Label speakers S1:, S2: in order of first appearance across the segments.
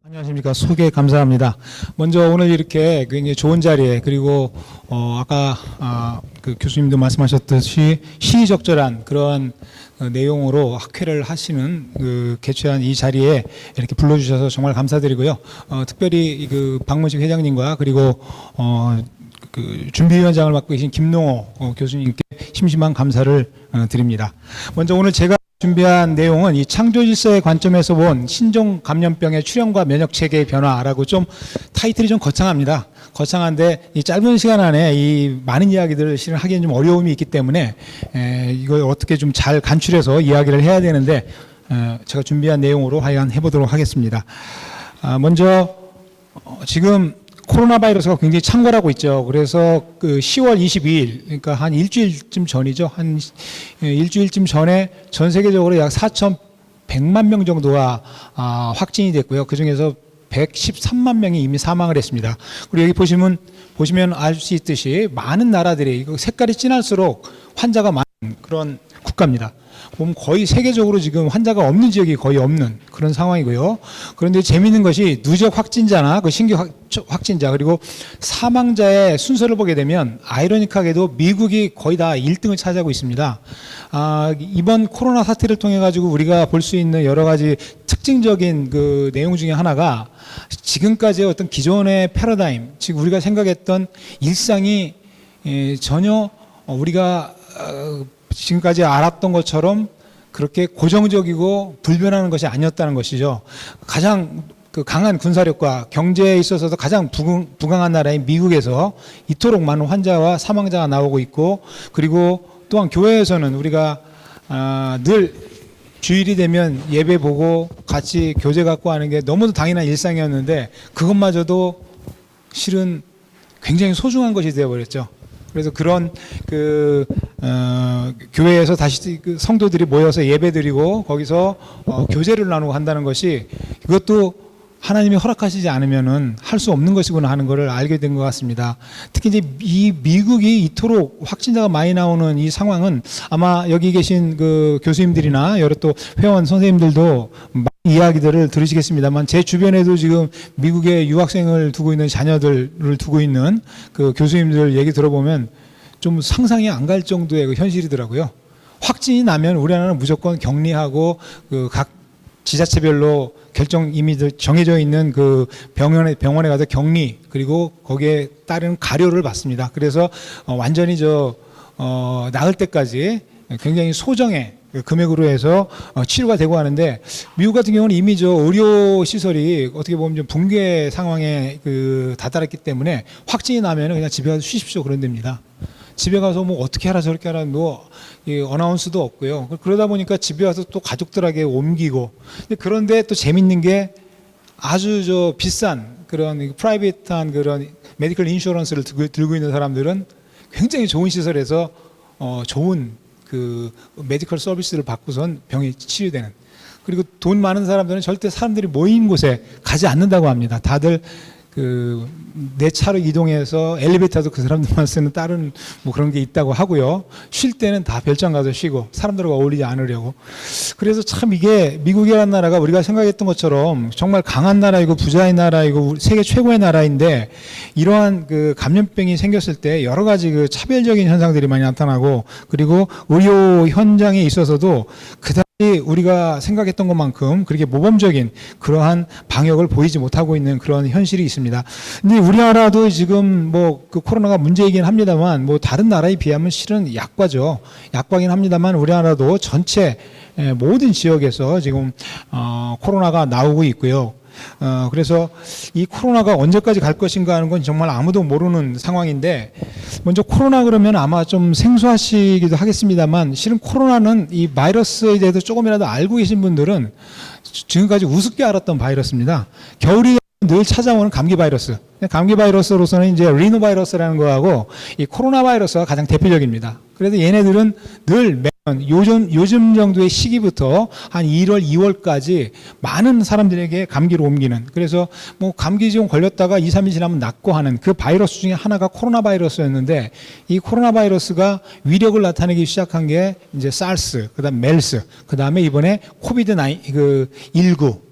S1: 안녕하십니까. 소개 감사합니다. 먼저 오늘 이렇게 굉장히 좋은 자리에, 그리고 아까 그 교수님도 말씀하셨듯이 시의적절한 그런 내용으로 학회를 하시는 개최한 이 자리에 이렇게 불러주셔서 정말 감사드리고요. 특별히 그 박문식 회장님과 그리고 그 준비위원장을 맡고 계신 김농호 교수님께 심심한 감사를 드립니다. 먼저 오늘 제가 준비한 내용은 이 창조질서의 관점에서 본 신종 감염병의 출현과 면역체계의 변화라고, 좀 타이틀이 좀 거창합니다. 거창한데 이 짧은 시간 안에 이 많은 이야기들을 실은 하기엔 좀 어려움이 있기 때문에 이걸 어떻게 좀 잘 간추려서 이야기를 해야 되는데, 제가 준비한 내용으로 하여간 해보도록 하겠습니다. 먼저 지금 코로나 바이러스가 굉장히 창궐하고 있죠. 그래서 그 10월 22일, 그러니까 한 일주일쯤 전이죠. 한 일주일쯤 전에 전 세계적으로 약 4,100만 명 정도가 확진이 됐고요. 그 중에서 113만 명이 이미 사망을 했습니다. 그리고 여기 보시면 알 수 있듯이 많은 나라들이, 색깔이 진할수록 환자가 많은 그런 국가입니다. 보면 거의 세계적으로 지금 환자가 없는 지역이 거의 없는 그런 상황이고요. 그런데 재미있는 것이 누적 확진자나 그 신규 확진자, 그리고 사망자의 순서를 보게 되면 아이러니하게도 미국이 거의 다 1등을 차지하고 있습니다. 이번 코로나 사태를 통해 가지고 우리가 볼 수 있는 여러 가지 특징적인 그 내용 중에 하나가, 지금까지의 어떤 기존의 패러다임, 지금 우리가 생각했던 일상이 전혀 우리가 지금까지 알았던 것처럼 그렇게 고정적이고 불변하는 것이 아니었다는 것이죠. 가장 그 강한 군사력과 경제에 있어서도 가장 부강한 나라인 미국에서 이토록 많은 환자와 사망자가 나오고 있고, 그리고 또한 교회에서는 우리가 늘 주일이 되면 예배 보고 같이 교제 갖고 하는 게 너무도 당연한 일상이었는데, 그것마저도 실은 굉장히 소중한 것이 되어버렸죠. 그래서 그런 교회에서 다시 그 성도들이 모여서 예배드리고 거기서 교제를 나누고 한다는 것이, 이것도 하나님이 허락하시지 않으면은 할 수 없는 것이구나 하는 것을 알게 된 것 같습니다. 특히 이제 이 미국이 이토록 확진자가 많이 나오는 이 상황은, 아마 여기 계신 그 교수님들이나 여러 또 회원 선생님들도 많은 이야기들을 들으시겠습니다만, 제 주변에도 지금 미국에 유학생을 두고 있는 자녀들을 두고 있는 그 교수님들 얘기 들어보면 좀 상상이 안 갈 정도의 그 현실이더라고요. 확진이 나면 우리나라는 무조건 격리하고 그 각 지자체별로 이미 정해져 있는 그 병원에 가서 격리, 그리고 거기에 따른 가료를 받습니다. 그래서 완전히 나을 때까지 굉장히 소정의 금액으로 해서 치료가 되고 하는데, 미국 같은 경우는 이미 의료 시설이 어떻게 보면 좀 붕괴 상황에 다다랐기 때문에 확진이 나면 그냥 집에 가서 쉬십시오 그런 데입니다. 집에 가서 뭐 어떻게 하라 저렇게 하라 어나운스도 없고요. 그러다 보니까 집에 와서 또 가족들에게 옮기고. 그런데 또 재밌는 게, 아주 비싼 그런 프라이빗한 그런 메디컬 인슈런스를 들고 있는 사람들은 굉장히 좋은 시설에서 좋은 그 메디컬 서비스를 받고선 병이 치유되는. 그리고 돈 많은 사람들은 절대 사람들이 모인 곳에 가지 않는다고 합니다. 다들 내 차로 이동해서 엘리베이터도 그 사람들만 쓰는 다른 뭐 그런 게 있다고 하고요. 쉴 때는 다 별장 가서 쉬고 사람들과 어울리지 않으려고. 그래서 참 이게 미국이라는 나라가 우리가 생각했던 것처럼 정말 강한 나라이고 부자의 나라이고 세계 최고의 나라인데, 이러한 그 감염병이 생겼을 때 여러 가지 그 차별적인 현상들이 많이 나타나고, 그리고 의료 현장에 있어서도 그다지 우리가 생각했던 것만큼 그렇게 모범적인 그러한 방역을 보이지 못하고 있는 그런 현실이 있습니다. 근데 우리나라도 지금 뭐 그 코로나가 문제이긴 합니다만, 뭐 다른 나라에 비하면 실은 약과죠. 약과긴 합니다만, 우리나라도 전체 모든 지역에서 지금 코로나가 나오고 있고요. 그래서 이 코로나가 언제까지 갈 것인가 하는 건 정말 아무도 모르는 상황인데, 먼저 코로나 그러면 아마 좀 생소하시기도 하겠습니다만, 실은 코로나는 이 바이러스에 대해서 조금이라도 알고 계신 분들은 지금까지 우습게 알았던 바이러스입니다. 겨울이 늘 찾아오는 감기 바이러스. 감기 바이러스로서는 이제 리노바이러스라는 거하고 이 코로나 바이러스가 가장 대표적입니다. 그래서 얘네들은 늘 요즘 정도의 시기부터 한 1월, 2월까지 많은 사람들에게 감기로 옮기는, 그래서 뭐 감기 좀 걸렸다가 2, 3일 지나면 낫고 하는 그 바이러스 중에 하나가 코로나 바이러스였는데, 이 코로나 바이러스가 위력을 나타내기 시작한 게 이제 사르스, 그다음 메르스, 그다음에 이번에 코비드 19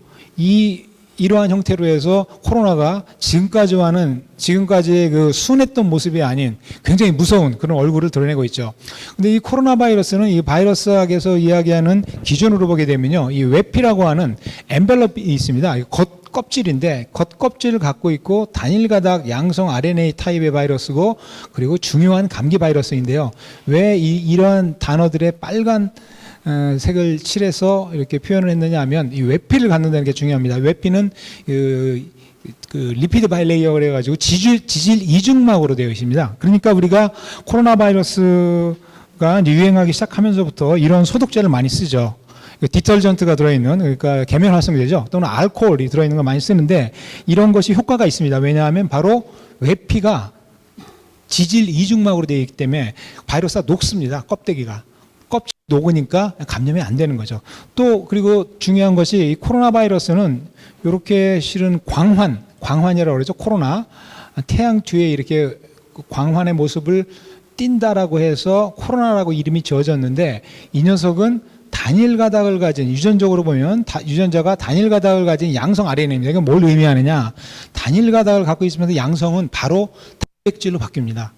S1: 이러한 형태로 해서 코로나가 지금까지의 그 순했던 모습이 아닌 굉장히 무서운 그런 얼굴을 드러내고 있죠. 근데 이 코로나 바이러스는 이 바이러스학에서 이야기하는 기준으로 보게 되면요, 이 외피라고 하는 엔벨롭이 있습니다. 껍질인데 겉껍질을 갖고 있고 단일 가닥 양성 RNA 타입의 바이러스고, 그리고 중요한 감기 바이러스인데요. 왜 이러한 단어들의 빨간 색을 칠해서 이렇게 표현을 했느냐 하면, 이 외피를 갖는다는 게 중요합니다. 외피는 그 리피드 바이레이어를 해가지고 지질 이중막으로 되어 있습니다. 그러니까 우리가 코로나 바이러스가 유행하기 시작하면서부터 이런 소독제를 많이 쓰죠. 디터전트가 들어있는, 그러니까 계면 활성제죠, 또는 알코올이 들어있는 거 많이 쓰는데, 이런 것이 효과가 있습니다. 왜냐하면 바로 외피가 지질 이중막으로 되어 있기 때문에 바이러스가 녹습니다. 껍데기가 녹으니까 감염이 안 되는 거죠. 또 그리고 중요한 것이, 이 코로나 바이러스는 이렇게 실은 광환이라고 그러죠. 코로나 태양 뒤에 이렇게 광환의 모습을 띈다라고 해서 코로나라고 이름이 지어졌는데, 이 녀석은 단일 가닥을 가진, 유전적으로 보면 유전자가 단일 가닥을 가진 양성 RNA입니다. 이게 뭘 의미하느냐? 단일 가닥을 갖고 있으면서 양성은 바로 단백질로 바뀝니다.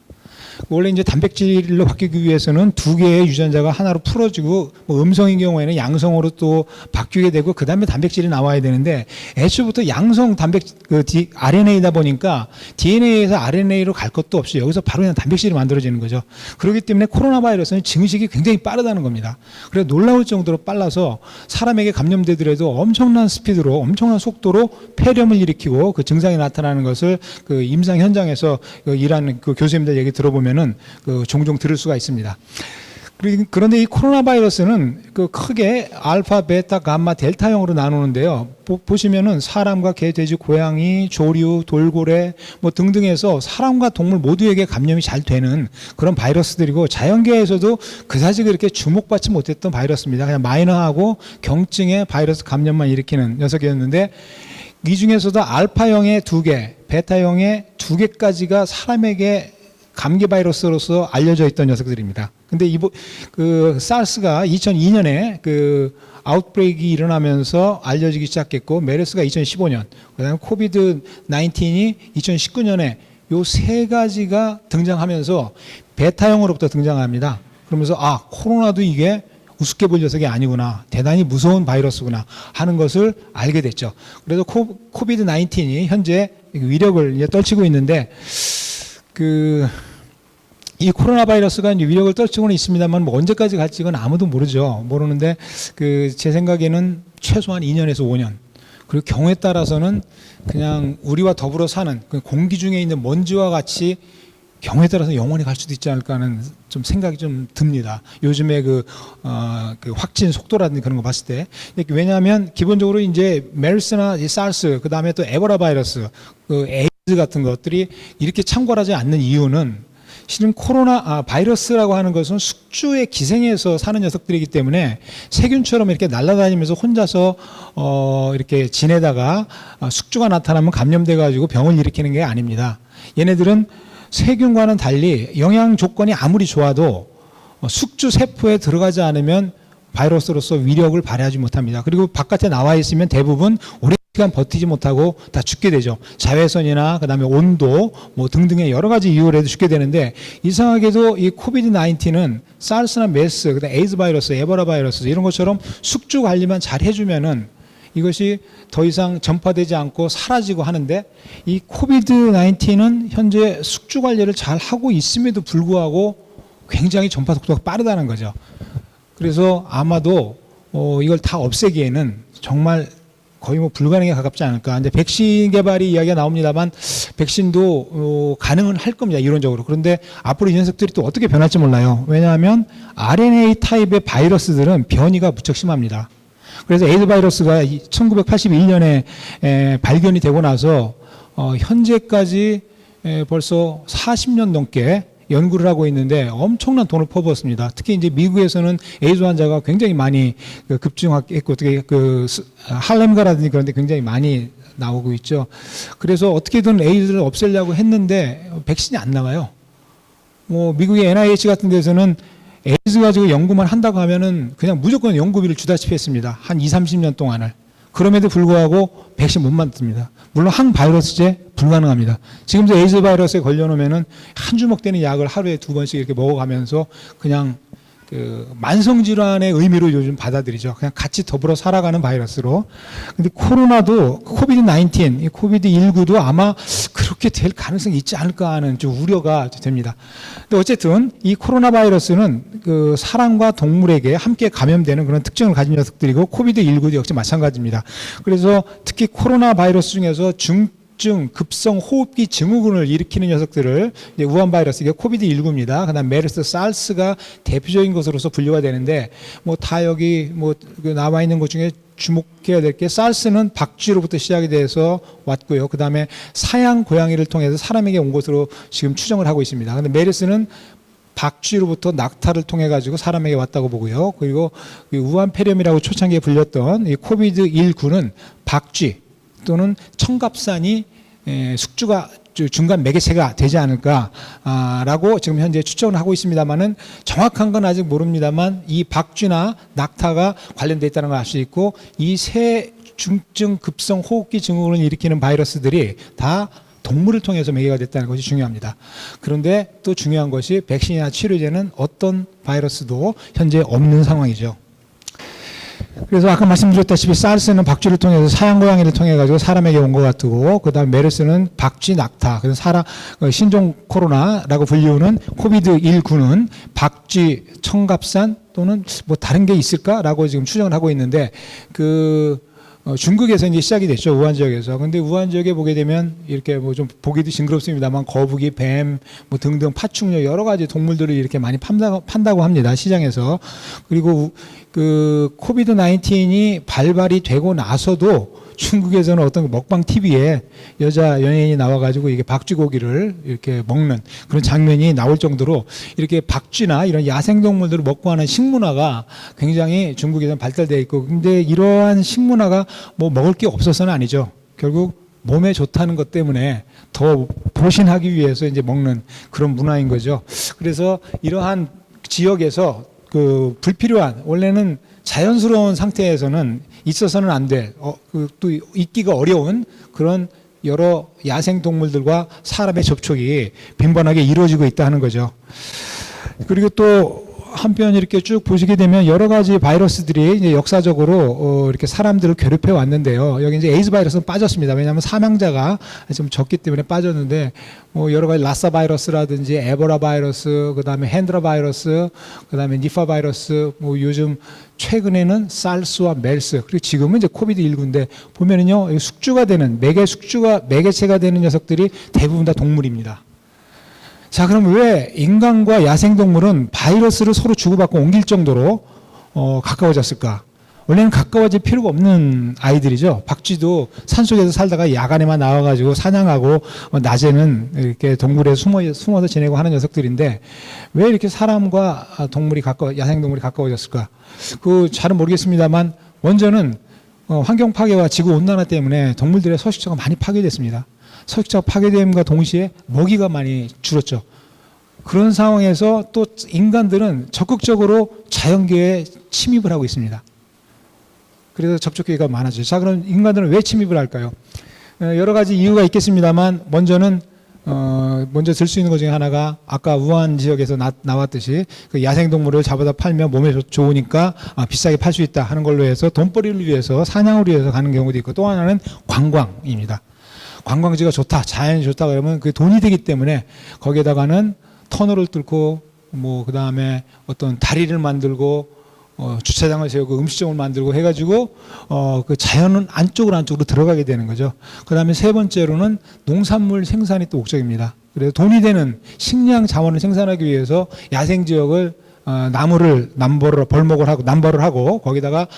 S1: 원래 이제 단백질로 바뀌기 위해서는 두 개의 유전자가 하나로 풀어지고, 뭐 음성인 경우에는 양성으로 또 바뀌게 되고, 그 다음에 단백질이 나와야 되는데, 애초부터 양성 RNA다 보니까 DNA에서 RNA로 갈 것도 없이 여기서 바로 그냥 단백질이 만들어지는 거죠. 그렇기 때문에 코로나 바이러스는 증식이 굉장히 빠르다는 겁니다. 그래서 놀라울 정도로 빨라서 사람에게 감염되더라도 엄청난 스피드로, 엄청난 속도로 폐렴을 일으키고, 그 증상이 나타나는 것을 그 임상 현장에서 일하는 그 교수님들 얘기 들어보면 종종 들을 수가 있습니다. 그런데 이 코로나 바이러스는 그 크게 알파, 베타, 감마, 델타형으로 나누는데요. 보시면은 사람과 개, 돼지, 고양이, 조류, 돌고래 뭐 등등해서 사람과 동물 모두에게 감염이 잘 되는 그런 바이러스들이고, 자연계에서도 그다지 그렇게 주목받지 못했던 바이러스입니다. 그냥 마이너하고 경증의 바이러스 감염만 일으키는 녀석이었는데, 이 중에서도 알파형의 2개, 베타형의 2개까지가 사람에게 감기 바이러스로서 알려져 있던 녀석들입니다. 근데 그 사르스가 2002년에 그 아웃브레이크가 일어나면서 알려지기 시작했고, 메르스가 2015년, 그다음에 코비드 19이 2019년에 요 세 가지가 등장하면서 베타형으로부터 등장합니다. 그러면서 코로나도 이게 우습게 볼 녀석이 아니구나, 대단히 무서운 바이러스구나 하는 것을 알게 됐죠. 그래서 코비드 19이 현재 위력을 이제 떨치고 있는데, 이 코로나 바이러스가 이제 위력을 떨치고는 있습니다만, 뭐 언제까지 갈지는 아무도 모르는데, 제 생각에는 최소한 2년에서 5년. 그리고 경우에 따라서는 그냥 우리와 더불어 사는 그 공기 중에 있는 먼지와 같이 경우에 따라서 영원히 갈 수도 있지 않을까 하는 좀 생각이 좀 듭니다. 요즘에 그 확진 속도라든지 그런 거 봤을 때. 왜냐하면 기본적으로 이제 메르스나 사르스, 그 다음에 또 에보라 바이러스, 에이즈 같은 것들이 이렇게 창궐하지 않는 이유는, 실은 코로나 바이러스라고 하는 것은 숙주에 기생해서 사는 녀석들이기 때문에 세균처럼 이렇게 날아다니면서 혼자서 이렇게 지내다가 숙주가 나타나면 감염돼 가지고 병을 일으키는 게 아닙니다. 얘네들은 세균과는 달리 영양 조건이 아무리 좋아도 숙주 세포에 들어가지 않으면 바이러스로서 위력을 발휘하지 못합니다. 그리고 바깥에 나와 있으면 대부분 오랜 시간 버티지 못하고 다 죽게 되죠. 자외선이나 그다음에 온도 뭐 등등의 여러 가지 이유로 해도 죽게 되는데, 이상하게도 이 코비드 19은 사르스나 메르스, 그다음 에이즈 바이러스, 에보라 바이러스 이런 것처럼 숙주 관리만 잘 해주면은 이것이 더 이상 전파되지 않고 사라지고 하는데, 이 코비드 19은 현재 숙주 관리를 잘 하고 있음에도 불구하고 굉장히 전파 속도가 빠르다는 거죠. 그래서 아마도 이걸 다 없애기에는 정말 거의 뭐 불가능에 가깝지 않을까. 이제 백신 개발이 이야기가 나옵니다만, 백신도 가능은 할 겁니다, 이론적으로. 그런데 앞으로 이 녀석들이 또 어떻게 변할지 몰라요. 왜냐하면 RNA 타입의 바이러스들은 변이가 무척 심합니다. 그래서 에이즈 바이러스가 1981년에 발견이 되고 나서 현재까지 벌써 40년 넘게 연구를 하고 있는데 엄청난 돈을 퍼부었습니다. 특히 이제 미국에서는 에이즈 환자가 굉장히 많이 급증했고, 어떻게 할렘가라든지 그런 데 굉장히 많이 나오고 있죠. 그래서 어떻게든 에이즈를 없애려고 했는데 백신이 안 나와요. 뭐 미국의 NIH 같은 데서는 에이즈 가지고 연구만 한다고 하면은 그냥 무조건 연구비를 주다시피 했습니다. 한 20-30년 동안을. 그럼에도 불구하고 백신 못 만듭니다. 물론 항바이러스제 불가능합니다. 지금도 에이즈 바이러스에 걸려놓으면은 한 주먹 되는 약을 하루에 2번씩 이렇게 먹어가면서 그냥 만성질환의 의미로 요즘 받아들이죠. 그냥 같이 더불어 살아가는 바이러스로. 근데 코로나도, 코비드-19, 이 코비드-19도 아마 그렇게 될 가능성이 있지 않을까 하는 좀 우려가 됩니다. 근데 어쨌든 이 코로나 바이러스는 사람과 동물에게 함께 감염되는 그런 특징을 가진 녀석들이고, 코비드-19도 역시 마찬가지입니다. 그래서 특히 코로나 바이러스 중에서 급성 호흡기 증후군을 일으키는 녀석들을 이제 우한 바이러스, 이게 코비드-19입니다. 그다음 메르스, 사르스가 대표적인 것으로서 분류가 되는데, 뭐 다 여기 나와 있는 것 중에 주목해야 될 게, 사르스는 박쥐로부터 시작이 돼서 왔고요. 그다음에 사양 고양이를 통해서 사람에게 온 것으로 지금 추정을 하고 있습니다. 근데 메르스는 박쥐로부터 낙타를 통해 가지고 사람에게 왔다고 보고요. 그리고 우한 폐렴이라고 초창기에 불렸던 이 코비드-19는 박쥐 또는 청갑산이 숙주가 중간 매개체가 되지 않을까라고 지금 현재 추정을 하고 있습니다만은, 정확한 건 아직 모릅니다만 이 박쥐나 낙타가 관련되어 있다는 걸 알 수 있고, 이 세 중증 급성 호흡기 증후군을 일으키는 바이러스들이 다 동물을 통해서 매개가 됐다는 것이 중요합니다. 그런데 또 중요한 것이, 백신이나 치료제는 어떤 바이러스도 현재 없는 상황이죠. 그래서 아까 말씀드렸다시피 사르스는 박쥐를 통해서 사양고양이를 통해 가지고 사람에게 온 것 같고, 그다음 메르스는 박쥐, 낙타, 그래서 신종 코로나라고 불리우는 코비드-19는 박쥐, 청갑산 또는 뭐 다른 게 있을까라고 지금 추정을 하고 있는데, 중국에서 이제 시작이 됐죠. 우한 지역에서. 근데 우한 지역에 보게 되면 이렇게 뭐 좀 보기도 징그럽습니다만 거북이, 뱀, 뭐 등등 파충류 여러 가지 동물들을 이렇게 많이 판다고 합니다. 시장에서. 그리고 코비드-19이 발발이 되고 나서도 중국에서는 어떤 먹방 TV에 여자 연예인이 나와가지고 이게 박쥐고기를 이렇게 먹는 그런 장면이 나올 정도로, 이렇게 박쥐나 이런 야생동물들을 먹고 하는 식문화가 굉장히 중국에서는 발달되어 있고, 근데 이러한 식문화가 뭐 먹을 게 없어서는 아니죠. 결국 몸에 좋다는 것 때문에 더 보신하기 위해서 이제 먹는 그런 문화인 거죠. 그래서 이러한 지역에서 불필요한, 원래는 자연스러운 상태에서는 있어서는 안 될, 또 있기가 어려운 그런 여러 야생 동물들과 사람의 접촉이 빈번하게 이루어지고 있다 하는 거죠. 그리고 또 한편 이렇게 쭉 보시게 되면 여러 가지 바이러스들이 이제 역사적으로 이렇게 사람들을 괴롭혀 왔는데요. 여기 이제 에이즈 바이러스는 빠졌습니다. 왜냐하면 사망자가 좀 적기 때문에 빠졌는데, 뭐 여러 가지 라사 바이러스라든지 에보라 바이러스, 그다음에 핸드라 바이러스, 그다음에 니파 바이러스, 뭐 요즘 최근에는 사르스와 메르스, 그리고 지금은 이제 코비드-19인데 보면은요, 숙주가 되는 매개체가 되는 녀석들이 대부분 다 동물입니다. 자, 그럼 왜 인간과 야생동물은 바이러스를 서로 주고받고 옮길 정도로 가까워졌을까? 원래는 가까워질 필요가 없는 아이들이죠. 박쥐도 산속에서 살다가 야간에만 나와가지고 사냥하고, 낮에는 이렇게 동굴에 숨어서 지내고 하는 녀석들인데, 왜 이렇게 사람과 야생동물이 가까워졌을까? 잘은 모르겠습니다만, 먼저는 환경 파괴와 지구 온난화 때문에 동물들의 서식처가 많이 파괴됐습니다. 서식처가 파괴됨과 동시에 먹이가 많이 줄었죠. 그런 상황에서 또 인간들은 적극적으로 자연계에 침입을 하고 있습니다. 그래서 접촉기회가 많아져요. 자, 그럼 인간들은 왜 침입을 할까요? 여러 가지 이유가 있겠습니다만, 먼저 들 수 있는 것 중에 하나가 아까 우한 지역에서 나왔듯이 야생동물을 잡아다 팔면 몸에 좋으니까 비싸게 팔 수 있다 하는 걸로 해서 돈벌이를 위해서, 사냥을 위해서 가는 경우도 있고, 또 하나는 관광입니다. 관광지가 좋다, 자연이 좋다 그러면 그게 돈이 되기 때문에 거기에다가는 터널을 뚫고, 뭐 그 다음에 어떤 다리를 만들고, 주차장을 세우고 음식점을 만들고 해가지고 그 자연은 안쪽으로 들어가게 되는 거죠. 그 다음에 세 번째로는 농산물 생산이 또 목적입니다. 그래서 돈이 되는 식량 자원을 생산하기 위해서 야생 지역을 나무를 남벌을 하고 거기다가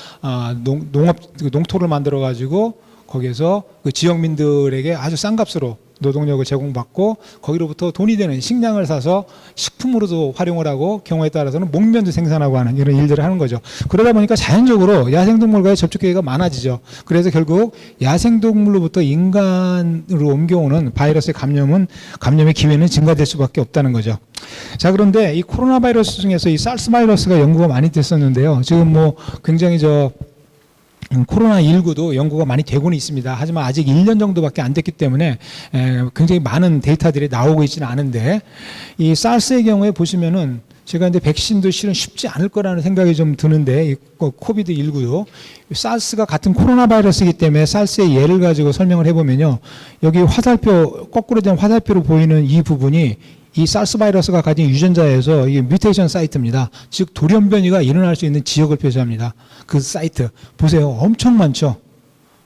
S1: 농토를 만들어 가지고 거기에서 그 지역민들에게 아주 싼 값으로 노동력을 제공받고 거기로부터 돈이 되는 식량을 사서 식품으로도 활용을 하고 경우에 따라서는 목면도 생산하고 하는 이런 일들을 하는 거죠. 그러다 보니까 자연적으로 야생동물과의 접촉 기회가 많아지죠. 그래서 결국 야생동물로부터 인간으로 옮겨오는 바이러스의 감염의 기회는 증가될 수밖에 없다는 거죠. 자, 그런데 이 코로나 바이러스 중에서 이 사르스 바이러스가 연구가 많이 됐었는데요. 지금 뭐 굉장히 코로나19도 연구가 많이 되고는 있습니다. 하지만 아직 1년 정도밖에 안 됐기 때문에 굉장히 많은 데이터들이 나오고 있지는 않은데, 이 사르스의 경우에 보시면은 제가 근데 백신도 실은 쉽지 않을 거라는 생각이 좀 드는데, 이 코비드19도 사르스가 같은 코로나 바이러스이기 때문에 사르스의 예를 가지고 설명을 해보면요, 여기 화살표, 거꾸로 된 화살표로 보이는 이 부분이 이 사르스 바이러스가 가진 유전자에서 이게 뮤테이션 사이트입니다. 즉 돌연변이가 일어날 수 있는 지역을 표시합니다. 그 사이트 보세요, 엄청 많죠,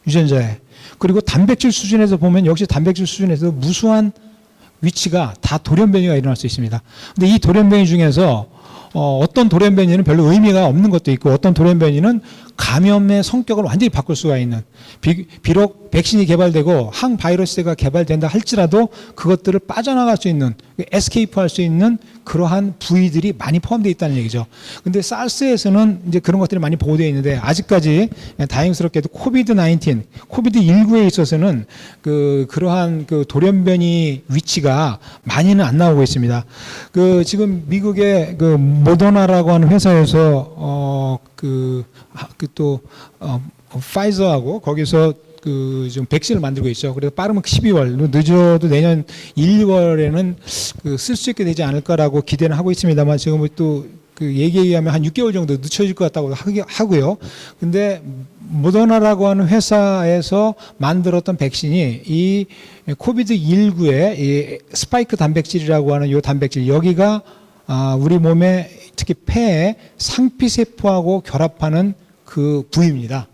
S1: 유전자에. 그리고 단백질 수준에서 보면 역시 단백질 수준에서 무수한 위치가 다 돌연변이가 일어날 수 있습니다. 근데 이 돌연변이 중에서 어떤 돌연변이는 별로 의미가 없는 것도 있고, 어떤 돌연변이는 감염의 성격을 완전히 바꿀 수가 있는, 비록 백신이 개발되고 항바이러스가 개발된다 할지라도 그것들을 빠져나갈 수 있는, 에스케이프 할 수 있는 그러한 부위들이 많이 포함되어 있다는 얘기죠. 근데 사르스에서는 이제 그런 것들이 많이 보고되어 있는데, 아직까지 다행스럽게도 코비드19에 있어서는 그러한 돌연변이 위치가 많이는 안 나오고 있습니다. 지금 미국의 모더나라고 하는 회사에서 파이저하고 거기서 좀 백신을 만들고 있죠. 그래서 빠르면 12월, 늦어도 내년 1, 2월에는 쓸 수 있게 되지 않을까라고 기대는 하고 있습니다만, 지금 또 얘기에 의하면 한 6개월 정도 늦춰질 것 같다고 하고요. 근데 모더나라고 하는 회사에서 만들었던 백신이 이 코비드19의 이 스파이크 단백질이라고 하는 이 단백질, 여기가 우리 몸에 특히 폐에 상피세포하고 결합하는 그 부위입니다.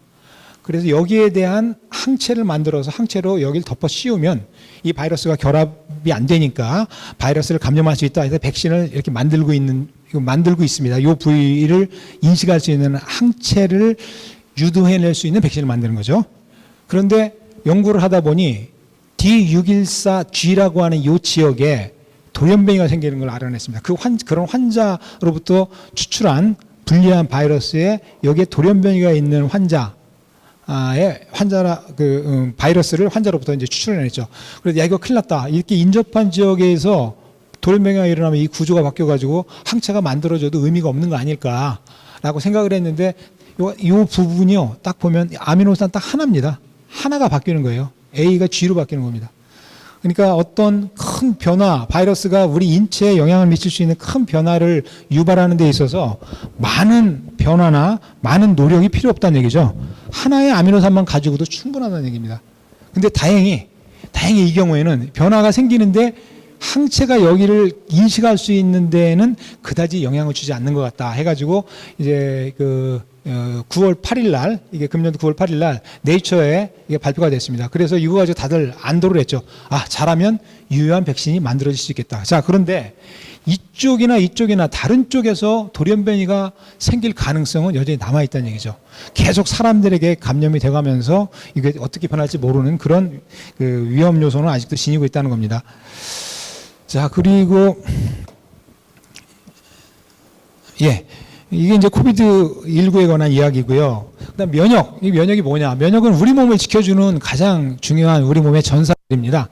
S1: 그래서 여기에 대한 항체를 만들어서 항체로 여기를 덮어 씌우면 이 바이러스가 결합이 안 되니까 바이러스를 감염할 수 있다 해서 백신을 이렇게 만들고 있습니다. 이 부위를 인식할 수 있는 항체를 유도해낼 수 있는 백신을 만드는 거죠. 그런데 연구를 하다 보니 D614G라고 하는 이 지역에 돌연변이가 생기는 걸 알아냈습니다. 그런 환자로부터 추출한 불리한 바이러스에 여기에 돌연변이가 있는 바이러스를 환자로부터 이제 추출해냈죠. 그래서 야, 이거 큰일 났다, 이렇게 인접한 지역에서 돌연변이가 일어나면 이 구조가 바뀌어가지고 항체가 만들어져도 의미가 없는 거 아닐까라고 생각을 했는데, 이 부분이요, 딱 보면 아미노산 딱 하나입니다. 하나가 바뀌는 거예요. A가 G로 바뀌는 겁니다. 그러니까 어떤 큰 변화, 바이러스가 우리 인체에 영향을 미칠 수 있는 큰 변화를 유발하는 데 있어서 많은 변화나 많은 노력이 필요 없다는 얘기죠. 하나의 아미노산만 가지고도 충분하다는 얘기입니다. 근데 다행히 이 경우에는 변화가 생기는데 항체가 여기를 인식할 수 있는 데에는 그다지 영향을 주지 않는 것 같다 해가지고, 이제 9월 8일 날, 이게 금년도 9월 8일 날 네이처에 이게 발표가 됐습니다. 그래서 이거 가지고 다들 안도를 했죠. 잘하면 유효한 백신이 만들어질 수 있겠다. 자, 그런데 이쪽이나 다른 쪽에서 돌연변이가 생길 가능성은 여전히 남아있다는 얘기죠. 계속 사람들에게 감염이 돼가면서 이게 어떻게 변할지 모르는 그런 위험 요소는 아직도 지니고 있다는 겁니다. 자, 그리고 이게 이제 코비드19에 관한 이야기고요. 그다음 이 면역이 뭐냐? 면역은 우리 몸을 지켜주는 가장 중요한 우리 몸의 전사들입니다.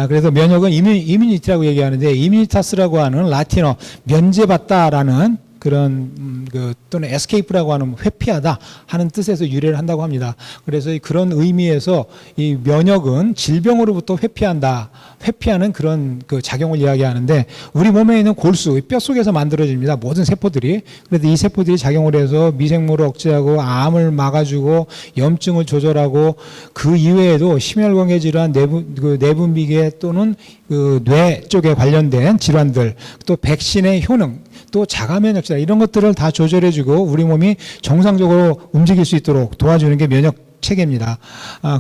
S1: 그래서 면역은 이뮤니티라고 얘기하는데, 이뮤니타스라고 하는 라틴어 면제받다라는 그런 또는 에스케이프라고 하는 회피하다 하는 뜻에서 유래를 한다고 합니다. 그래서 그런 의미에서 이 면역은 질병으로부터 회피하는 그런 작용을 이야기하는데, 우리 몸에 있는 골수, 뼈 속에서 만들어집니다. 모든 세포들이. 그래서 이 세포들이 작용을 해서 미생물을 억제하고 암을 막아주고 염증을 조절하고, 그 이외에도 심혈관계 질환, 내분비계 또는 뇌 쪽에 관련된 질환들, 또 백신의 효능, 또 자가면역자, 이런 것들을 다 조절해주고 우리 몸이 정상적으로 움직일 수 있도록 도와주는 게 면역 체계입니다.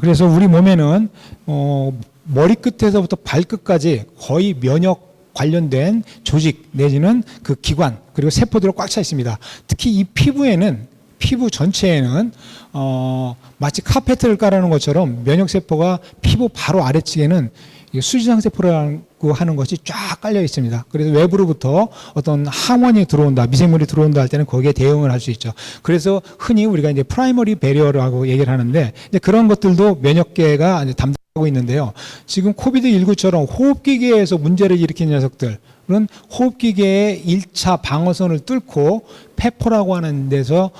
S1: 그래서 우리 몸에는 머리끝에서부터 발끝까지 거의 면역 관련된 조직 내지는 그 기관, 그리고 세포들로 꽉 차 있습니다. 특히 이 피부 전체에는 마치 카페트를 깔아놓은 것처럼 면역세포가 피부 바로 아래측에는 수지상세포라고 하는 것이 쫙 깔려 있습니다. 그래서 외부로부터 어떤 항원이 들어온다, 미생물이 들어온다 할 때는 거기에 대응을 할 수 있죠. 그래서 흔히 우리가 이제 프라이머리 배리어라고 얘기를 하는데, 이제 그런 것들도 면역계가 이제 담당하고 있는데요. 지금 코비드19처럼 호흡기계에서 문제를 일으킨 녀석들, 그런 호흡기계의 1차 방어선을 뚫고 폐포라고 하는 데서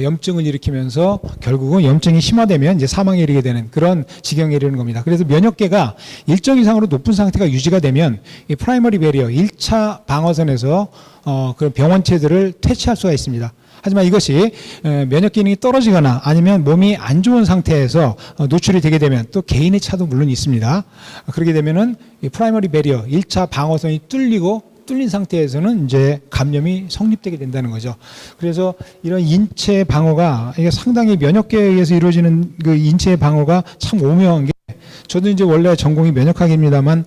S1: 염증을 일으키면서 결국은 염증이 심화되면 이제 사망에 이르게 되는 그런 지경에 이르는 겁니다. 그래서 면역계가 일정 이상으로 높은 상태가 유지가 되면 이 프라이머리 배리어 1차 방어선에서 그런 병원체들을 퇴치할 수가 있습니다. 하지만 이것이 면역 기능이 떨어지거나 아니면 몸이 안 좋은 상태에서 노출이 되게 되면 또 개인의 차도 물론 있습니다. 그렇게 되면은 이 프라이머리 배리어 1차 방어선이 뚫린 상태에서는 이제 감염이 성립되게 된다는 거죠. 그래서 이런 인체 방어가 이게 상당히 면역계에 의해서 이루어지는 그 인체 방어가 참 오묘한 게, 저도 이제 원래 전공이 면역학입니다만,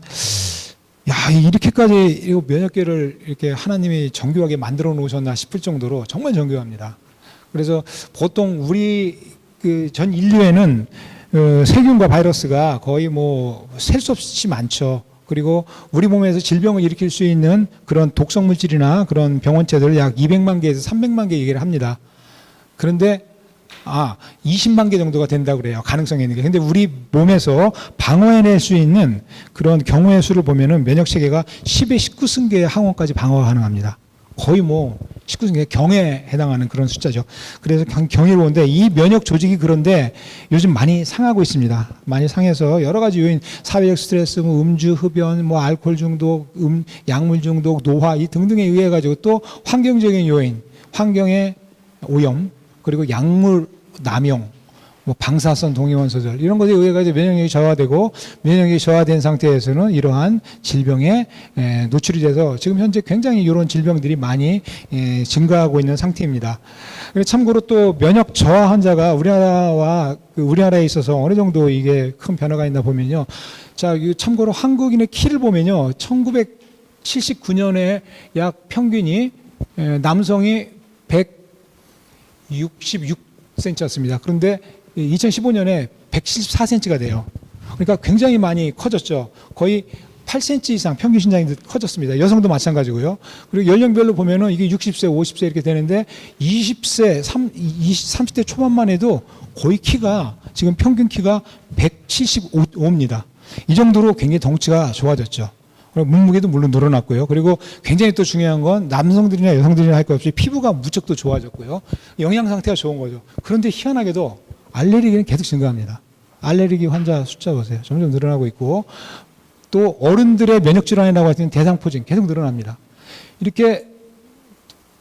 S1: 야, 이렇게까지 면역계를 이렇게 하나님이 정교하게 만들어 놓으셨나 싶을 정도로 정말 정교합니다. 그래서 보통 우리 그 전 인류에는 세균과 바이러스가 거의 뭐 셀 수 없이 많죠. 그리고 우리 몸에서 질병을 일으킬 수 있는 그런 독성 물질이나 그런 병원체들 약 200만 개에서 300만 개 얘기를 합니다. 그런데 20만 개 정도가 된다고 그래요. 가능성이 있는 게. 근데 우리 몸에서 방어해낼 수 있는 그런 경우의 수를 보면은 면역 체계가 10의 19승계의 항원까지 방어가 가능합니다. 거의 뭐 19승계 경에 해당하는 그런 숫자죠. 그래서 경이로운데 이 면역 조직이 그런데 요즘 많이 상하고 있습니다. 많이 상해서 여러 가지 요인, 사회적 스트레스, 뭐 음주, 흡연, 뭐 알코올 중독, 약물 중독, 노화 이 등등에 의해 가지고 또 환경적인 요인, 환경의 오염, 그리고 약물 남용, 뭐 방사선 동위원소들 이런 것에 의해 가지고 면역력이 저하되고, 면역력이 저하된 상태에서는 이러한 질병에 노출이 돼서 지금 현재 굉장히 이런 질병들이 많이 증가하고 있는 상태입니다. 참고로 또 면역 저하 환자가 우리나라에 있어서 어느 정도 이게 큰 변화가 있나 보면요. 자, 참고로 한국인의 키를 보면요. 1979년에 약 평균이 남성이 166cm였습니다. 그런데 2015년에 174cm가 돼요. 그러니까 굉장히 많이 커졌죠. 거의 8cm 이상 평균 신장이 커졌습니다. 여성도 마찬가지고요. 그리고 연령별로 보면은 이게 60세, 50세 이렇게 되는데 20세, 30대 초반만 해도 거의 키가 지금 평균 키가 175입니다. 이 정도로 굉장히 덩치가 좋아졌죠. 몸무게도 물론 늘어났고요. 그리고 굉장히 또 중요한 건 남성들이나 여성들이나 할 것 없이 피부가 무척 또 좋아졌고요. 영양 상태가 좋은 거죠. 그런데 희한하게도 알레르기는 계속 증가합니다. 알레르기 환자 숫자 보세요. 점점 늘어나고 있고, 또 어른들의 면역 질환이라고 하는 대상포진 계속 늘어납니다. 이렇게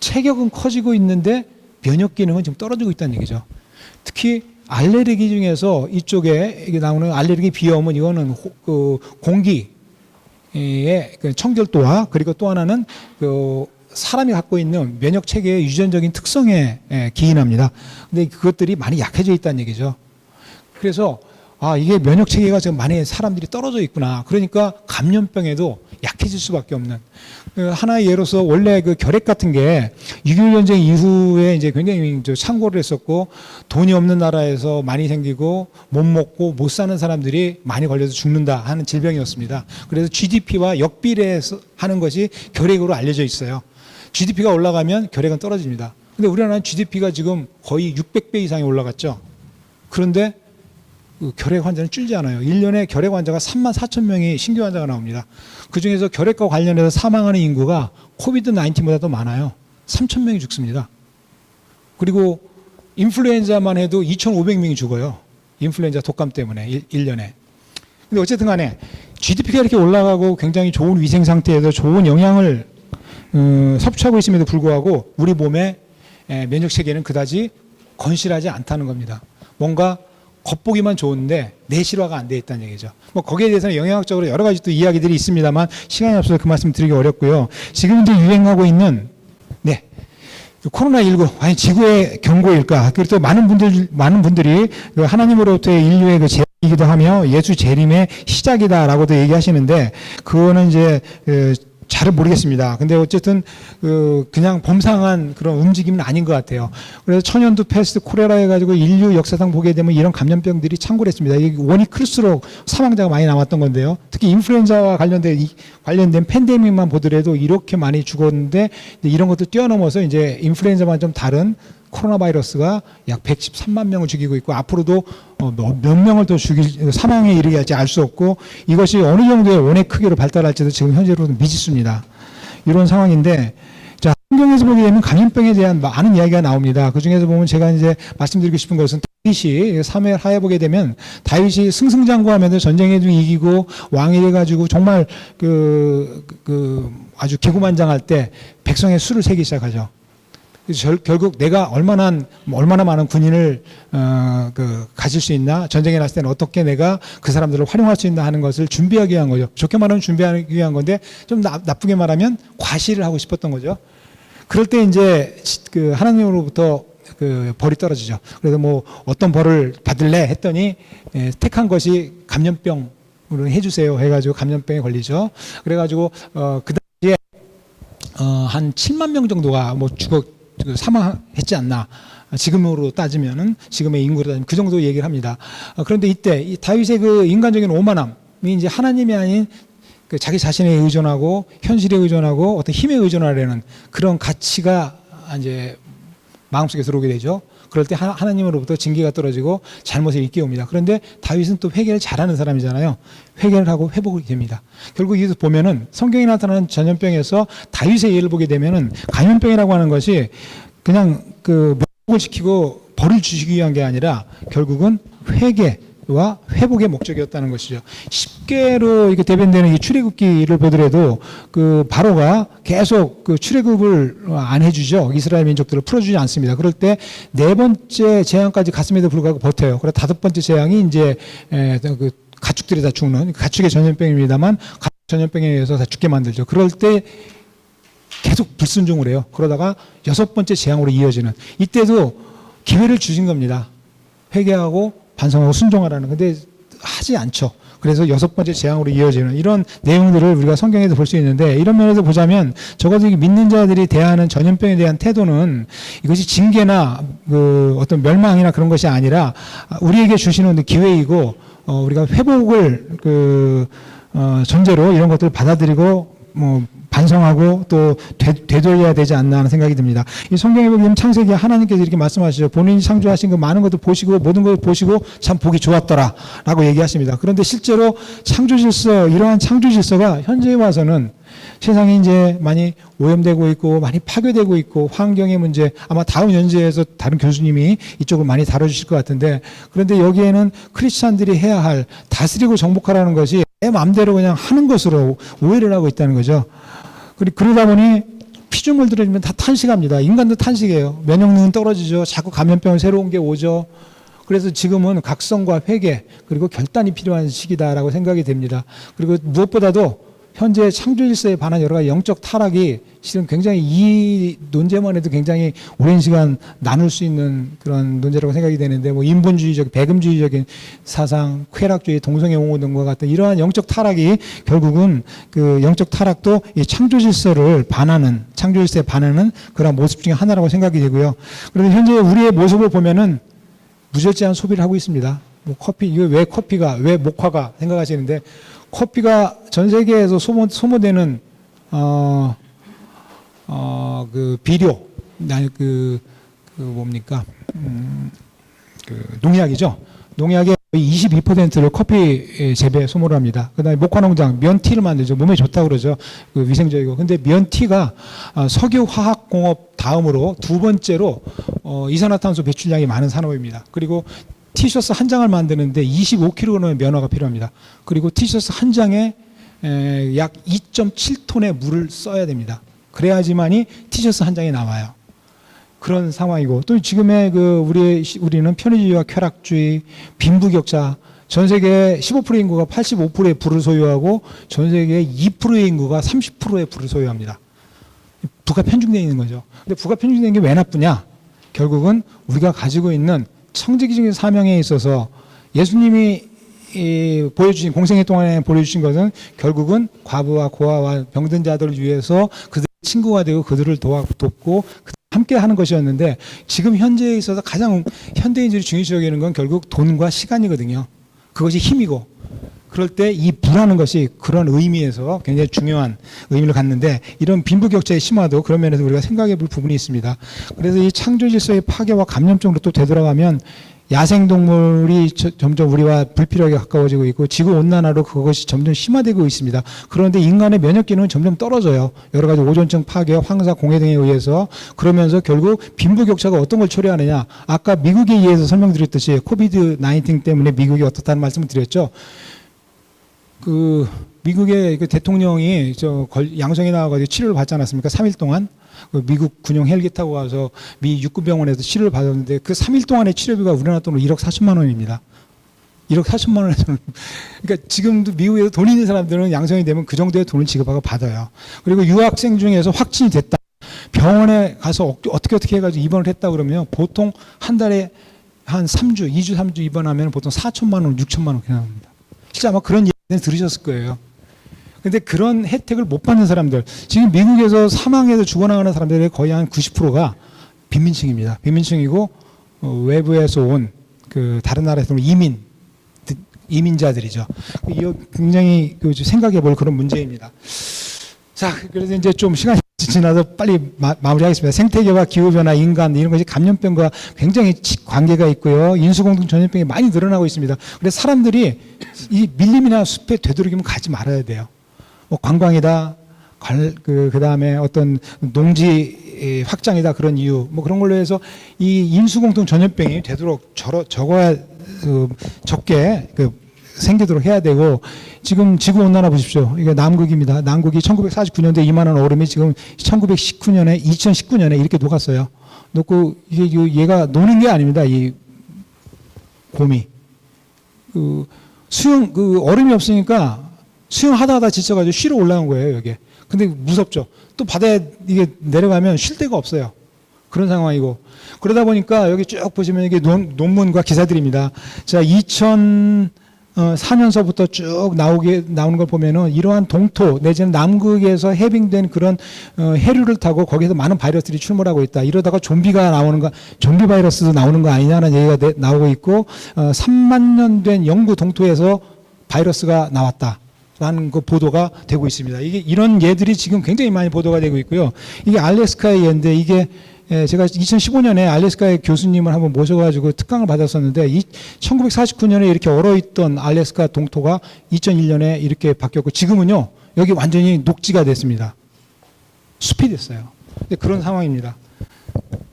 S1: 체격은 커지고 있는데 면역 기능은 지금 떨어지고 있다는 얘기죠. 특히 알레르기 중에서 이쪽에 나오는 알레르기 비염은 이거는 공기 그 청결도와, 그리고 또 하나는 그 사람이 갖고 있는 면역 체계의 유전적인 특성에 기인합니다. 근데 그것들이 많이 약해져 있다는 얘기죠. 그래서 이게 면역 체계가 지금 많이 사람들이 떨어져 있구나. 그러니까 감염병에도 약해질 수밖에 없는 하나의 예로서, 원래 그 결핵 같은 게 6.25 전쟁 이후에 이제 굉장히 창궐을 했었고, 돈이 없는 나라에서 많이 생기고 못 먹고 못 사는 사람들이 많이 걸려서 죽는다 하는 질병이었습니다. 그래서 GDP와 역비례해서 하는 것이 결핵으로 알려져 있어요. GDP가 올라가면 결핵은 떨어집니다. 근데 우리나라는 GDP가 지금 거의 600배 이상이 올라갔죠. 그런데 결핵 환자는 줄지 않아요. 1년에 결핵 환자가 3만 4천 명이 신규 환자가 나옵니다. 그중에서 결핵과 관련해서 사망하는 인구가 코비드 19보다 더 많아요. 3천 명이 죽습니다. 그리고 인플루엔자만 해도 2,500명이 죽어요. 인플루엔자 독감 때문에 1년에. 근데 어쨌든 간에 GDP가 이렇게 올라가고 굉장히 좋은 위생 상태에서 좋은 영양을 섭취하고 있음에도 불구하고 우리 몸의 면역 체계는 그다지 건실하지 않다는 겁니다. 뭔가 겉보기만 좋은데 내실화가 안 돼 있다는 얘기죠. 뭐 거기에 대해서는 영양학적으로 여러 가지 또 이야기들이 있습니다만 시간이 없어서 그 말씀 드리기 어렵고요. 지금 이제 유행하고 있는 코로나19 아니 지구의 경고일까? 그리고 또 많은 분들이 하나님으로부터의 인류의 그 재림이기도 하며 예수 재림의 시작이다라고도 얘기하시는데, 그거는 이제 잘은 모르겠습니다. 근데 어쨌든 그냥 범상한 그런 움직임은 아닌 것 같아요. 그래서 천연두, 패스트, 콜레라 해가지고 인류 역사상 보게 되면 이런 감염병들이 창궐했습니다. 이게 원이 클수록 사망자가 많이 남았던 건데요. 특히 인플루엔자와 관련된 팬데믹만 보더라도 이렇게 많이 죽었는데 이런 것도 뛰어넘어서 이제 인플루엔자만 좀 다른 코로나 바이러스가 약 113만 명을 죽이고 있고 앞으로도 몇 명을 더 사망에 이르게 할지 알 수 없고 이것이 어느 정도의 원의 크기로 발달할지도 지금 현재로는 미지수입니다. 이런 상황인데 자, 성경에서 보게 되면 감염병에 대한 많은 이야기가 나옵니다. 그 중에서 보면 제가 이제 말씀드리고 싶은 것은 다윗이 3회 하에 보게 되면 다윗이 승승장구하면서 전쟁에도 이기고 왕이 돼가지고 정말 아주 기구만장할 때 백성의 수를 세기 시작하죠. 결국 내가 얼마나 많은 군인을 가질 수 있나, 전쟁에 났을 때는 어떻게 내가 그 사람들을 활용할 수 있나 하는 것을 준비하기 위한 거죠. 좋게 말하면 준비하기 위한 건데 좀 나쁘게 말하면 과시를 하고 싶었던 거죠. 그럴 때 이제 하나님으로부터 벌이 떨어지죠. 그래서 뭐 어떤 벌을 받을래 했더니 택한 것이 감염병으로 해주세요 해가지고 감염병에 걸리죠. 그래가지고 그 당시에 한 7만 명 정도가 뭐 사망했지 않나. 지금으로 따지면은, 지금의 인구로 따지면 그 정도 얘기를 합니다. 그런데 이때 이 다윗의 그 인간적인 오만함이 이제 하나님이 아닌 자기 자신에 의존하고 현실에 의존하고 어떤 힘에 의존하려는 그런 가치가 이제 마음속에 들어오게 되죠. 그럴 때 하나님으로부터 징계가 떨어지고 잘못을 일깨웁니다. 그런데 다윗은 또 회개를 잘하는 사람이잖아요. 회개를 하고 회복이 됩니다. 결국 여기서 보면은 성경에 나타나는 전염병에서 다윗의 예를 보게 되면은 감염병이라고 하는 것이 그냥 목을 지키고 벌을 주시기 위한 게 아니라 결국은 회개와 회복의 목적이었다는 것이죠. 10개로 이렇게 대변되는 이 출애굽기를 보더라도 바로가 계속 출애굽을 안 해주죠. 이스라엘 민족들을 풀어주지 않습니다. 그럴 때 네 번째 재앙까지 갔음에도 불구하고 버텨요. 그리고 다섯 번째 재앙이 이제 가축들이 다 죽는 가축의 전염병입니다만 가축 전염병에 의해서 다 죽게 만들죠. 그럴 때 계속 불순종을 해요. 그러다가 여섯 번째 재앙으로 이어지는 이때도 기회를 주신 겁니다. 회개하고 반성하고 순종하라는. 근데 하지 않죠. 그래서 여섯 번째 재앙으로 이어지는 이런 내용들을 우리가 성경에서 볼 수 있는데 이런 면에서 보자면 적어도 믿는 자들이 대하는 전염병에 대한 태도는 이것이 징계나 어떤 멸망이나 그런 것이 아니라 우리에게 주시는 기회이고 우리가 회복을 전제로 이런 것들을 받아들이고 반성하고 또 되돌려야 되지 않나 하는 생각이 듭니다. 이 성경에 보면 창세기 하나님께서 이렇게 말씀하시죠. 본인이 창조하신 그 많은 것도 보시고 모든 것을 보시고 참 보기 좋았더라 라고 얘기하십니다. 그런데 실제로 이러한 창조 질서가 현재에 와서는 세상이 이제 많이 오염되고 있고 많이 파괴되고 있고 환경의 문제, 아마 다음 연재에서 다른 교수님이 이쪽을 많이 다뤄주실 것 같은데, 그런데 여기에는 크리스찬들이 해야 할 다스리고 정복하라는 것이 내 마음대로 그냥 하는 것으로 오해를 하고 있다는 거죠. 그러다 보니 피조물들은 다 탄식합니다. 인간도 탄식해요. 면역력은 떨어지죠. 자꾸 감염병 새로운 게 오죠. 그래서 지금은 각성과 회개 그리고 결단이 필요한 시기다라고 생각이 됩니다. 그리고 무엇보다도 현재 창조 질서에 반한 여러 가지 영적 타락이 실은 굉장히 이 논제만 해도 굉장히 오랜 시간 나눌 수 있는 그런 논제라고 생각이 되는데, 인본주의적, 배금주의적인 사상, 쾌락주의, 동성애 옹호 등과 같은 이러한 영적 타락이 결국은 영적 타락도 이 창조 질서에 반하는 그런 모습 중에 하나라고 생각이 되고요. 그런데 현재 우리의 모습을 보면은 무절제한 소비를 하고 있습니다. 이거 왜 커피가, 왜 목화가 생각하시는데, 커피가 전 세계에서 소모되는 비료, 농약이죠. 농약의 거의 22%를 커피 재배에 소모를 합니다. 그다음에 목화농장, 면티를 만들죠. 몸에 좋다고 그러죠. 위생적이고. 근데 면티가 석유화학공업 다음으로 두 번째로 이산화탄소 배출량이 많은 산업입니다. 그리고 티셔츠 한 장을 만드는데 25kg의 면화가 필요합니다. 그리고 티셔츠 한 장에 약 2.7톤의 물을 써야 됩니다. 그래야지만이 티셔츠 한 장이 나와요. 그런 상황이고, 또 지금의 우리는 편의주의와 쾌락주의, 빈부격차, 전 세계 15%의 인구가 85%의 부를 소유하고 전 세계 2%의 인구가 30%의 부를 소유합니다. 부가 편중되어 있는 거죠. 근데 부가 편중되는 게 왜 나쁘냐? 결국은 우리가 가지고 있는 청지기적인 사명에 있어서 예수님이 보여주신 공생애 동안에 보여주신 것은 결국은 과부와 고아와 병든 자들을 위해서 그들 친구가 되고 그들을 돕고 함께 하는 것이었는데, 지금 현재에 있어서 가장 현대인들이 중요시 여기는 건 결국 돈과 시간이거든요. 그것이 힘이고, 그럴 때 이 부라는 것이 그런 의미에서 굉장히 중요한 의미를 갖는데, 이런 빈부격차의 심화도 그런 면에서 우리가 생각해 볼 부분이 있습니다. 그래서 이 창조 질서의 파괴와 감염적으로 또 되돌아가면 야생동물이 점점 우리와 불필요하게 가까워지고 있고, 지구온난화로 그것이 점점 심화되고 있습니다. 그런데 인간의 면역기능은 점점 떨어져요. 여러 가지 오존층 파괴, 황사, 공해 등에 의해서. 그러면서 결국 빈부격차가 어떤 걸 초래하느냐. 아까 미국에 의해서 설명드렸듯이 코비드 19 때문에 미국이 어떻다는 말씀을 드렸죠. 미국의 그 대통령이 양성이 나와가지고 치료를 받지 않았습니까? 3일 동안. 미국 군용 헬기 타고 가서 미 육군병원에서 치료를 받았는데, 그 3일 동안의 치료비가 우리나라 돈으로 1억 4천만 원입니다. 1억 4천만 원에서는. 그러니까 지금도 미국에서 돈 있는 사람들은 양성이 되면 그 정도의 돈을 지급하고 받아요. 그리고 유학생 중에서 확진이 됐다. 병원에 가서 어떻게 해가지고 입원을 했다 그러면 보통 한 달에 한 3주, 2주, 3주 입원하면 보통 4천만 원, 6천만 원 그냥 합니다. 실제 아마 그런 얘기는 들으셨을 거예요. 근데 그런 혜택을 못 받는 사람들, 지금 미국에서 사망해서 죽어나가는 사람들의 거의 한 90%가 빈민층입니다. 빈민층이고, 외부에서 온 다른 나라에서 온 이민자들이죠. 이거 굉장히 생각해 볼 그런 문제입니다. 자, 그래서 이제 좀 시간이 지나서 빨리 마무리하겠습니다. 생태계와 기후변화, 인간, 이런 것이 감염병과 굉장히 관계가 있고요. 인수공동 전염병이 많이 늘어나고 있습니다. 그래서 사람들이 이 밀림이나 숲에 되도록이면 가지 말아야 돼요. 관광이다, 그 다음에 어떤 농지 확장이다, 그런 이유, 그런 걸로 해서 이 인수공동 전염병이 되도록 적게 생기도록 해야 되고, 지금 지구온난화 보십시오. 이게 남극입니다. 남극이 1949년도에 이만한 얼음이 지금 2019년에 이렇게 녹았어요. 녹고, 얘가 노는 게 아닙니다. 이 곰이. 얼음이 없으니까 수영하다 지쳐가지고 쉬러 올라온 거예요, 여기에. 근데 무섭죠. 또 바다에 이게 내려가면 쉴 데가 없어요. 그런 상황이고. 그러다 보니까 여기 쭉 보시면 이게 논문과 기사들입니다. 자, 2004년서부터 쭉 나오는 걸 보면은 이러한 동토 내지는 남극에서 해빙된 그런 해류를 타고 거기서 많은 바이러스들이 출몰하고 있다. 이러다가 좀비 바이러스도 나오는 거 아니냐는 얘기가 나오고 있고, 3만 년 된 영구 동토에서 바이러스가 나왔다. 라는 그 보도가 되고 있습니다. 이런 예들이 지금 굉장히 많이 보도가 되고 있고요. 이게 알래스카의 예인데, 이게 제가 2015년에 알래스카의 교수님을 한번 모셔가지고 특강을 받았었는데, 1949년에 이렇게 얼어있던 알래스카 동토가 2001년에 이렇게 바뀌었고, 지금은요, 여기 완전히 녹지가 됐습니다. 숲이 됐어요. 그런 상황입니다.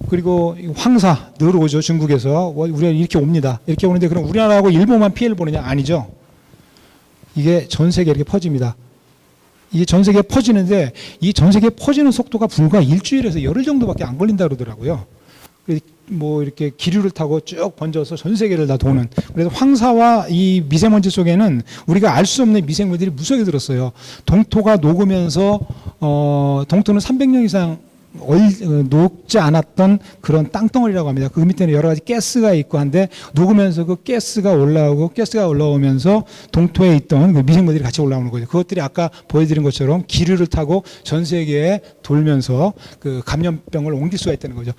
S1: 그리고 황사 늘 오죠. 중국에서. 우리가 이렇게 옵니다. 이렇게 오는데, 그럼 우리나라하고 일본만 피해를 보느냐? 아니죠. 이게 전 세계에 이렇게 퍼집니다. 이게 전 세계에 퍼지는데, 이 전 세계에 퍼지는 속도가 불과 일주일에서 열흘 정도밖에 안 걸린다 그러더라고요. 이렇게 기류를 타고 쭉 번져서 전 세계를 다 도는. 그래서 황사와 이 미세먼지 속에는 우리가 알 수 없는 미생물들이 무수하게 들었어요. 동토가 녹으면서, 동토는 300년 이상 녹지 않았던 그런 땅덩어리라고 합니다. 그 밑에는 여러 가지 가스가 있고 한데, 녹으면서 그 가스가 올라오면서 동토에 있던 그 미생물들이 같이 올라오는 거죠. 그것들이 아까 보여드린 것처럼 기류를 타고 전 세계에 돌면서 그 감염병을 옮길 수가 있다는 거죠.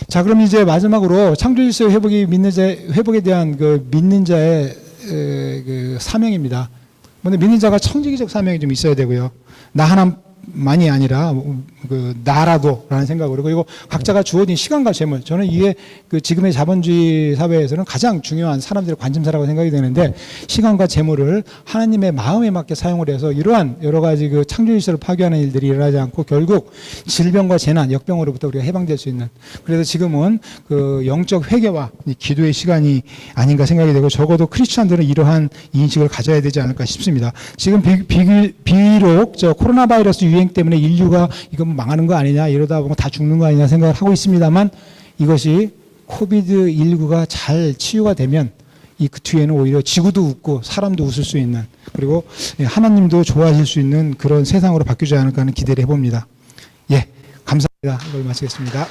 S1: 자, 그럼 이제 마지막으로 창조질서 회복에 대한 그 믿는 자의 그 사명입니다. 근데 믿는 자가 청지기적 사명이 좀 있어야 되고요. 나 하나만이 아니라 나라도라는 생각으로, 그리고 각자가 주어진 시간과 재물, 저는 이게 지금의 자본주의 사회에서는 가장 중요한 사람들의 관심사라고 생각이 되는데, 시간과 재물을 하나님의 마음에 맞게 사용을 해서 이러한 여러 가지 창조질서를 파괴하는 일들이 일어나지 않고 결국 질병과 재난, 역병으로부터 우리가 해방될 수 있는, 그래서 지금은 영적 회개와 기도의 시간이 아닌가 생각이 되고, 적어도 크리스찬들은 이러한 인식을 가져야 되지 않을까 싶습니다. 지금 비록 코로나 바이러스 유행 때문에 인류가 이건 망하는 거 아니냐, 이러다 보면 다 죽는 거 아니냐 생각을 하고 있습니다만, 이것이 코비드19가 잘 치유가 되면 그 뒤에는 오히려 지구도 웃고 사람도 웃을 수 있는, 그리고 하나님도 좋아하실 수 있는 그런 세상으로 바뀌지 않을까 하는 기대를 해봅니다. 예, 감사합니다. 이걸 마치겠습니다.